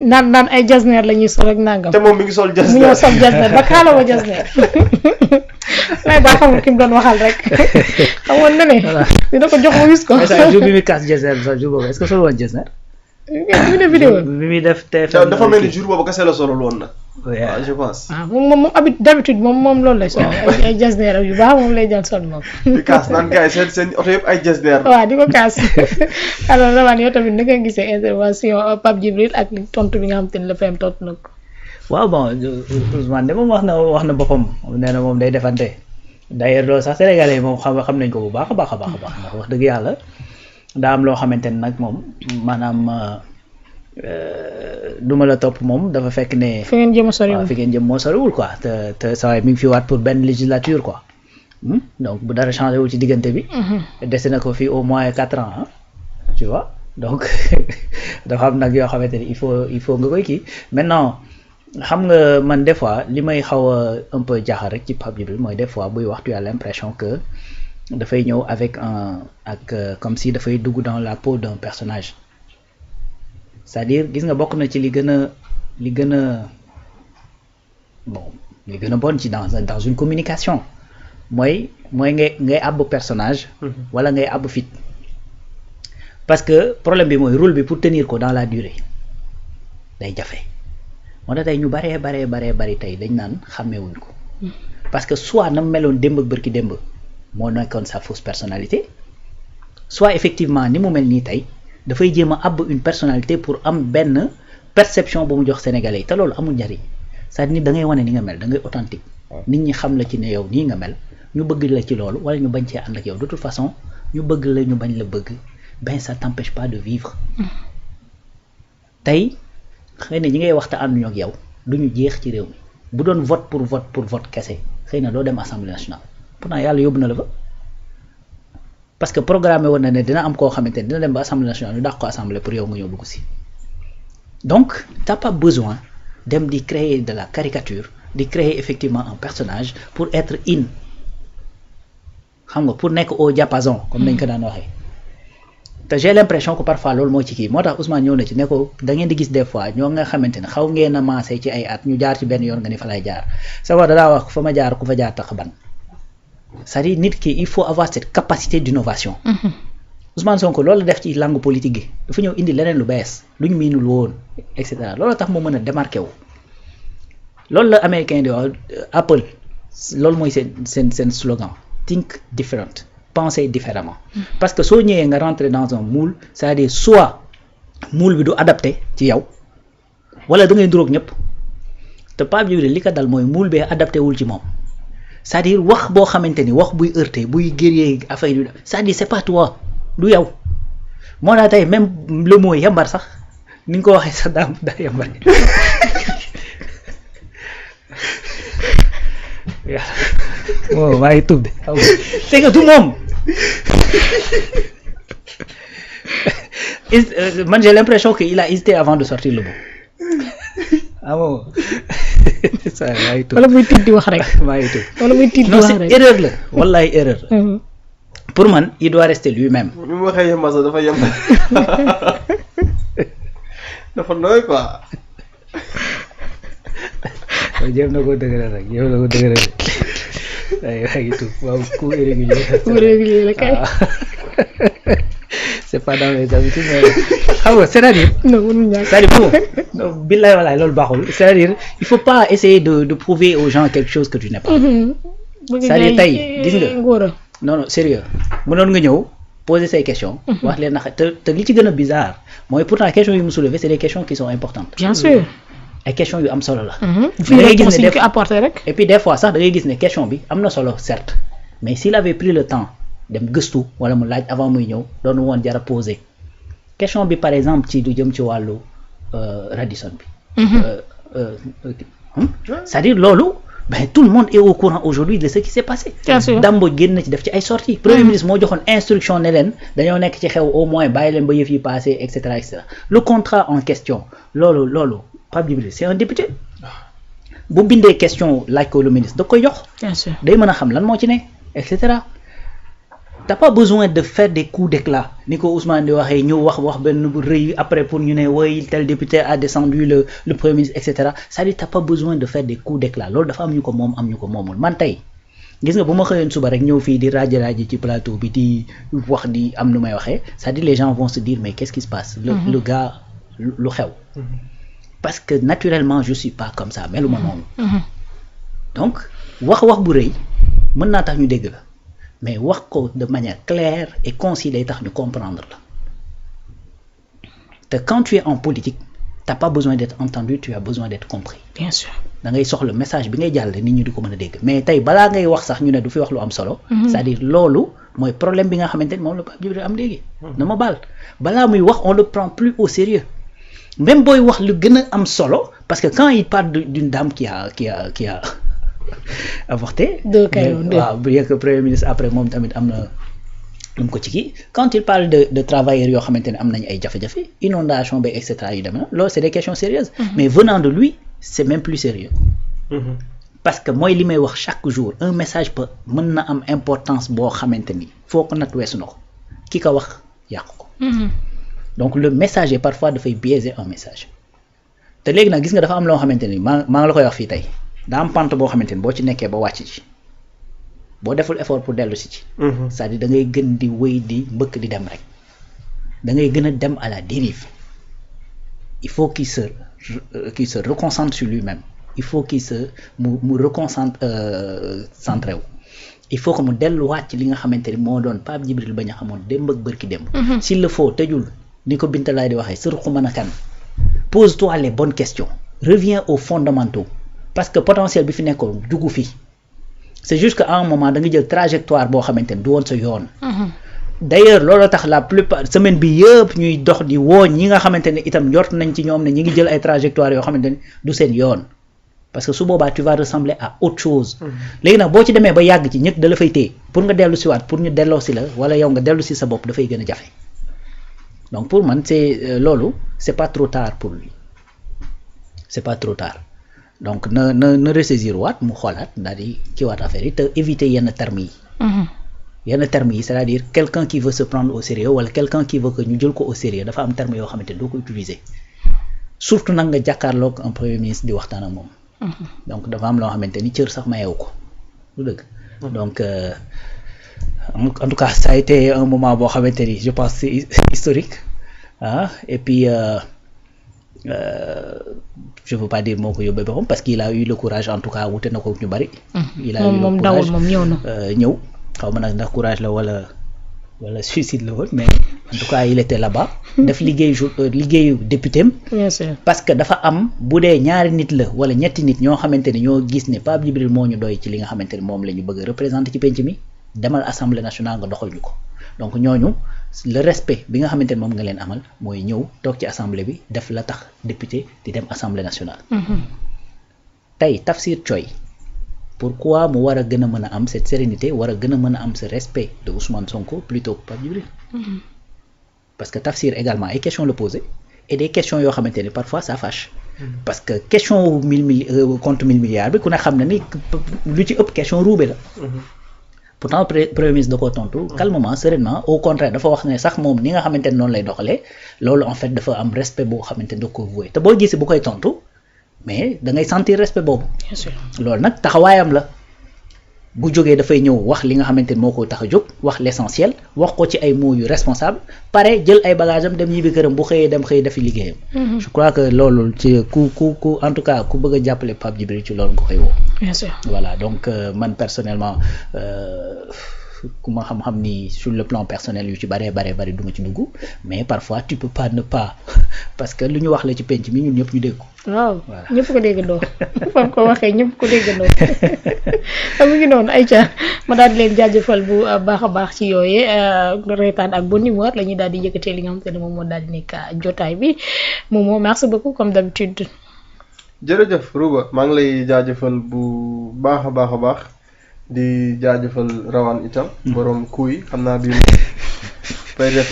naan ay jasneer la ñuy sol ak nangam. te moom mi ngi sol mu jasneer ñëw sol jasneer ba kaala wa jasneer mais daa xamul ki mu doon waxal rek xamoon na ne. dina ko jox ma wis ko. mais ça jour bi muy casse Jesner sax jour boobu est-ce que solo woon Jesner. bi def vidéo bi muy def TFM. dafa mel ni jour boobu kese la solo woon na. waaw je pense. ah moom d'habitude moom loolu lay sol ay jasneer yu baax moom lay jël sol moom. di kaas naan gars yi seen oto yëpp ay jasneer. waaw di ko kaas alors Rawane yow tamit ni nga gisee intervention Pape Djibril ak tontu bi nga xam te ne la FM tontu na ko. waaw bon Ousmane de moom wax na boppam nee na moom day defante d'ailleurs loolu sax sénégalais yi moom xam nañ ko bu baax a baax ndax wax dëgg yàlla daa am loo xamante ne nag moom maanaam duma la topp moom dafa fekk ne. fi ngeen jëm a soriwul fi ngeen jëm moo soriwul quoi te saa mi ngi fi waat pour benn législature quoi donc bu dara changé wul ci diggante bi. dese na ko fii au moins 4 ans tu vois donc dafa am nag yoo xamante ni il faut nga koy kii maintenant. xam nga man des fois li may xaw a un peu jaaxal rek ci Pape Djibril mooy des fois buy wax tu as l'impression que dafay ñëw avec comme si dafay dugg dans la peau d'un personnage c'est-à-dire gis nga bokk na ci li gën a bon ci dans une communication mooy ngay àbb personnage wala ngay àbb fit parce que problème bi mooy rôle bi pour tenir ko dans la durée day jafe moo tax tey ñu bari tey dañ naan xàmmeewuñ ko parce que soit na meloon démb ak bërki démb moo nekkoon sa fausse personnalité soit effectivement ni mu mel nii tey dafay jéem a àbb une personnalité pour am benn perception bu mu jox sénégalais yi te loolu amul njariñ c'est-à-dire nit da ngay wane ni nga mel da ngay authentique nit ñi xam la ci ne yow nii nga mel ñu bëgg la ci loolu wala ñu bañ cee ànd ak yow de toute façon ñu bëgg la ñu bañ la bëgg ben ça t'empêche pas de vivre tey xëy na ñi ngay waxta ànduñu ak yow duñu jeex ci réew mi bu doon vote pour vote kese xëy na doo dem assemblée nationale pourtant yàlla yóbbu na la fa parce que programme woon na ne dina am koo xamante ne dina dem ba assemblée nationale ñu dàq ko assemblée pour yow nga ñëw dugg si donc t'as pas besoin dem di créer de la caricature di créer effectivement un personnage pour être in xam nga pour nekk au diapason comme nañ ko daan waxee te j'ai l'impression que parfois loolu moo ci kii moo tax Ousmane ñëw na ci ne ko da ngeen di gis des fois ñoo nga xamante ne xaw ngeen a maasee ci ay at ñu jaar ci benn yoon nga ni fa lay jaar sa war dalaa wax fa ma jaar ku fa jaar tax ban c'est-à-dire nit ki il faut avoir cette capacité d'innovation Ousmane Sonko loolu def ci langue politique gi dafa ñëw indi leneen lu bees lu ñu miinul woon et cetera loolu tax mu mën a démarqué wu loolu la américain di wax Apple loolu mooy seen slogan think different penser différemment parce que soo ñëwee nga rentrer dans un moule c'est-à-dire soit moule bi du adapté ci yow wala da ngay nduroog ñëpp te Pape Djibril li ko dal mooy moule bee adapté wul ci moom c'est-à-dire wax boo xamante ni wax buy heurter buy guerrier affaire yu c'est-à-dire c'est pas toi du yow moo naa tey même le mot yambar sax ni nga ko waxee sax daa yambar waaw maa ngi tub de c'est que du moom man j'ai l'impression que il a hésité avant de sortir le mot ah bon ça maa ngi tub wala muy tiit di wax rek maa ngi tub wala muy tiit di non wax c'est rek erreur la wallaay erreur pour man il doit rester lui-même ni mu waxee yemba sax dafa yemba dafa nooy quoi. jéem na ko dëgëral rek ay tout waaw coup irrégulier la kay c'est pas dans les habitudes mais xam nga c'est-à-dire non mënul ñàkk c'est-à-dire non billaay walaay loolu baaxul c'est-à-dire il faut pas essayer de prouver aux gens quelque chose que tu n'es pas c'est-à-dire tey gis nga non sérieux mënoon nga ñëw poser say questions wax leen na te li ci gën a bizarre mooy pourtant questions yu mu soulever c'est des questions qui sont importantes bien sûr ay questions yu am solo la fii da ngay gis ne ko apporter rek et puis des fois sax da ngay gis ne question bi am na solo certes mais s'il avait pris le temps dem gëstu wala mu laaj avant muy ñëw doon woon jar a poser question bi par exemple ci du jëm ci wàllu Radisson bi c'est-à-dire loolu ben tout le monde est au courant aujourd'hui de ce qui s'est passé Dambo génn na ci def ci ay sorties premier ministre moo joxoon instruction ne leen dañoo nekk ci xew au moins bàyyi leen ba yëf yi passé et cetera le contrat en question loolu Pape Djibril c'est un député bu bindee question laaj ko le ministre da koy jox day mën a xam lan moo ci ne et cetera t'as pas besoin de faire des coups d'éclat ni ko Ousmane di waxee ñu wax benn bu rëy après pour ñu ne woy tel député a descendu le premier ministre et cetera c'est-à-dire t'as pas besoin de faire des coups d'éclat loolu dafa am ñu ko moom am ñu ko moomul man tey gis nga bu ma xëyoon suba rek ñëw fii di rajo ci plateau bi di wax di am nu may waxee c'est-à-dire les gens vont se dire mais qu'est-ce qui se passe le gars lu xew parce que naturellement je suis pas comme ça meluma noonu donc wax bu rëy mën naa tax ñu dégg la mais wax ko de manière claire et concise day tax ñu comprendre la te quand tu es en politique t'as pas besoin d'être entendu tu as besoin d'être compris. Bien sûr. da ngay soxla message bi ngay jàll nit ñi di ko mën a dégg mais tey balaa ngay wax sax ñu ne du fi wax lu am solo. c'est-à-dire loolu mooy problème bi nga xamante ni moom la Pape Djibril am léegi. na ma baal balaa muy wax on le prend plus au sérieux même booy wax lu gën a am solo parce que quand il parle d'une dame qui a avorté. waaw bien que premier ministre après moom tamit am na lu mu ko ci kii quand il parle de travailleurs yoo xamante ne am nañ ay jafe-jafe inondation ba et cetera yu demee loolu c'est des questions sérieuses mais venant de lui c'est même plus sérieux parce que mooy li may wax chaque jour un message peut mën na am importance boo xamante ni foo ko nat weesu na ko ki ko wax yàq ko donc le messager parfois dafay biaiser un message te léegi nag gis nga dafa am loo xamante ni maa ngi la koy wax fii tey daa am pente boo xamante ni boo ci nekkee ba wàcc ci boo deful effort pour dellu si ci c'est-à-dire da ngay gën di wéy di mbëkk di dem rek da ngay gën a dem à la dérive il faut qu'il se reconcentre sur lui-même il faut qu'il se mu reconcentre centré wu il faut que mu delluwaat ci li nga xamante ni moo doon Pape Djibril bañ a xamoon démb ak bërki démb s'il le faut tëjul ni ko Bintalaay di waxee sërxu mën a kan pose-toi les bonnes questions reviens aux fondamentaux parce que potentiel bi fi nekkoon jugu fi c'est juste que à un moment da nga jël trajectoire boo xamante ni du woon sa yoon d'ailleurs loolu tax la plupart semaine bi yëpp ñuy dox di woo ñi nga xamante ne itam njort nañ ci ñoom ne ñi ngi jël ay trajectoires yoo xamante ni du seen yoon parce que su boobaa tu vas ressembler à autre chose léegi nag boo ci demee ba yàgg ci ñëpp da la fay téye pour nga dellu si waat pour ñu delloo si la wala yow nga dellu si sa bopp dafay gën a jafe donc pour man c'est loolu c'est pas trop tard pour lui c'est pas trop tard donc na ressaisir waat mu xoolaat daal di kiiwaat affaire yi te éviter yenn termes yi c'est-à-dire quelqu'un qui veut se prendre au sérieux wala quelqu'un qui veut que ñu jël ko au sérieux dafa am termes yoo xamante ne doo ko utiliser surtout nag nga jàkkaarloog un premier ministre di waxtaan ak moom donc dafa am loo xamante ni cër sax mayewu ko lu dëgg donc en tout cas ça a été un moment boo xamante ni je pense c'est historique et puis je veux pas dire moo ko yóbbee boppam parce qu'il a eu le courage en tout cas wute na ko ñu bari il a eu le courage moom ñëw na ñëw xaw ma nag ndax courage la wala suicide la woon mais en tout cas il était là-bas def liggéeyu député am parce que dafa am bu dee ñaari nit la wala ñetti nit ñoo xamante ni ñoo gis ne Pape Djibril moo ñu doy ci li nga xamante ni moom la ñu bëgg a représenter ci penc mi demal assemblée nationale nga doxal ñu ko donc ñooñu le respect bi nga xamante ni moom nga leen amal mooy ñëw toog ci assemblée bi def la tax député di dem assemblée nationale tey Tafsir Thioye pourquoi mu war a gën a mën a am cette sérénité war a gën a mën a am ce respect de Ousmane Sonko plutôt que Pape Djibril parce que Tafsir également ay questions la posé et des questions yoo xamante ni parfois ça fâche parce que question compte 1000 milliards bi ku ne xam na ni lu ci ëpp question ruube la pourtant premier ministre da koo tontu calmement sereinement au contraire dafa wax ne sax moom ni nga xamante ne noonu lay doxalee loolu en fait dafa am respect boo xamante ne da ko voué te boo gisee bu koy tontu mais da ngay sentir respect boobu. bien sûr loolu nag taxawaayam la bu jógee dafay ñëw wax li nga xamante ni moo ko tax a jóg wax l'essentiel wax ko ci ay mots yu responsable pare jël ay bagages am dem ñibbi këram bu xëyee dem xëy defi liggéeyam. je crois que loolu ci ku en tout cas ku bëgg a jàppale Pape Djibril ci loolu nga koy woo. bien sûr voilà donc man personnellement ku ma xam-xam ni sur le plan personnel yu ci bari du ma ci dugg mais parfois tu peux pas ne pas parce que lu ñu wax la ci penc mi ñun ñëpp ñu dégg ko. waaw ñëpp ko déggandoo fam ko waxee ñëpp ko déggandoo mu ngi noonu Aïcha ma daal di leen jaajëfal bu baax a baax ci yooyee reetaan ak bon humeur la ñuy daal di yëkkatee li nga xamante ne moom moo daal di nekk jotaay bi moom merci beaucoup comme d'habitude. jërëjëf Rouba maa ngi lay jaajëfal bu baax a baax di jaajëfal Rawane itam borom kuy xam naa bi fay def